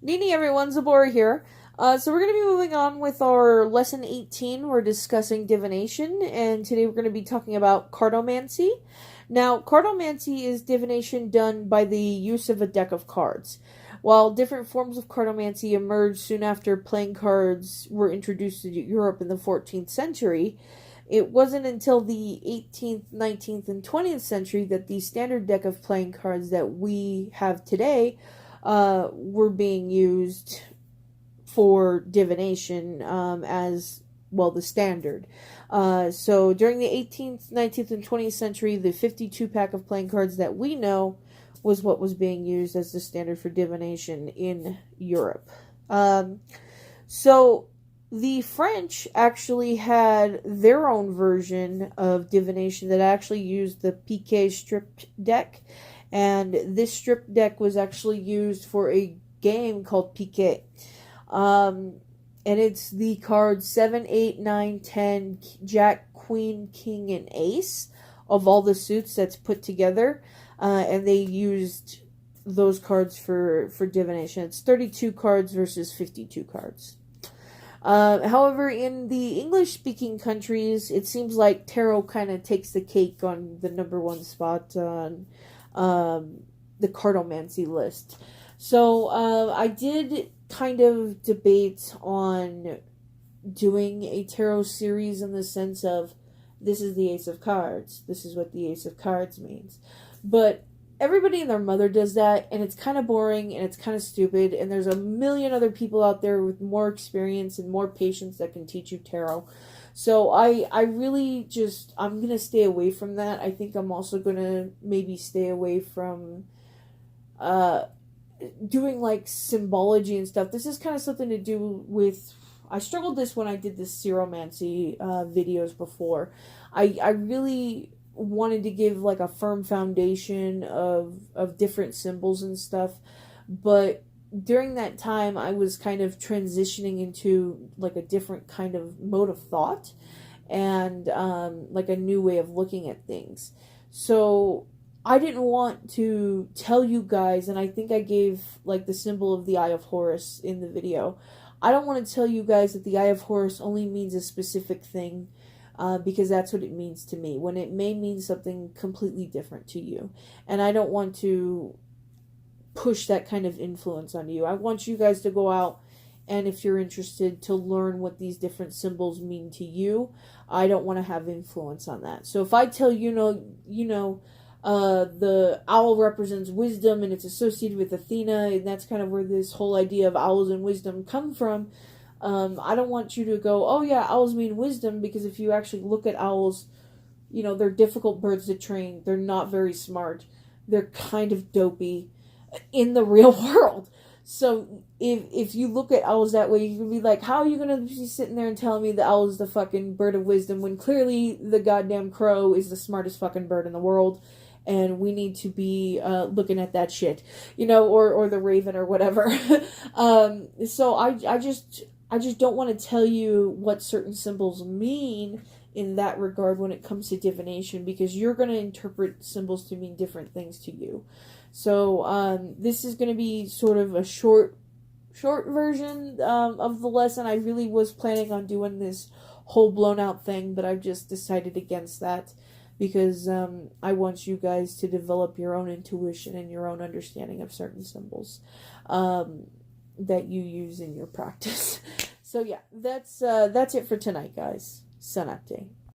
Nini everyone, Zabora here. So we're going to be moving on with our lesson 18. We're discussing divination, and today we're going to be talking about cartomancy. Now, cartomancy is divination done by the use of a deck of cards. While different forms of cartomancy emerged soon after playing cards were introduced to Europe in the 14th century, it wasn't until the 18th, 19th, and 20th century that the standard deck of playing cards that we have today were being used for divination as well the standard. So during the 18th, 19th, and 20th century, the 52 pack of playing cards that we know was what was being used as the standard for divination in Europe. So the French actually had their own version of divination that actually used the Piquet stripped deck, and this stripped deck was actually used for a game called Piquet. And it's the cards 7, 8, 9, 10, Jack, Queen, King, and Ace of all the suits that's put together. And they used those cards for divination. It's 32 cards versus 52 cards. However, in the English-speaking countries, it seems like tarot kind of takes the cake on the number one spot on the cartomancy list. So I did kind of debate on doing a tarot series in the sense of this is the Ace of Cards. This is what the Ace of Cards means. But everybody and their mother does that, and it's kind of boring and it's kind of stupid, and there's a million other people out there with more experience and more patience that can teach you tarot. So I really just, I'm going to stay away from that. I think I'm also going to maybe stay away from doing like symbology and stuff. This is kind of something to do with, I struggled this when I did the Ceromancy videos before. I really wanted to give like a firm foundation of different symbols and stuff, but during that time I was kind of transitioning into like a different kind of mode of thought and like a new way of looking at things. So I didn't want to tell you guys, and I think I gave like the symbol of the Eye of Horus in the video. I don't want to tell you guys that the Eye of Horus only means a specific thing, because that's what it means to me, when it may mean something completely different to you. And I don't want to push that kind of influence on you. I want you guys to go out, and if you're interested, to learn what these different symbols mean to you. I don't want to have influence on that. So if I tell the owl represents wisdom and it's associated with Athena, and that's kind of where this whole idea of owls and wisdom come from. I don't want you to go, oh yeah, owls mean wisdom, because if you actually look at owls, they're difficult birds to train. They're not very smart. They're kind of dopey in the real world. So if you look at owls that way, you can be like, how are you going to be sitting there and telling me the owl is the fucking bird of wisdom when clearly the goddamn crow is the smartest fucking bird in the world? And we need to be looking at that shit, or the raven or whatever. So I just don't want to tell you what certain symbols mean in that regard when it comes to divination, because you're going to interpret symbols to mean different things to you. So this is going to be sort of a short version of the lesson. I really was planning on doing this whole blown out thing, but I've just decided against that, because I want you guys to develop your own intuition and your own understanding of certain symbols that you use in your practice. So yeah, that's it for tonight, guys. Sanate.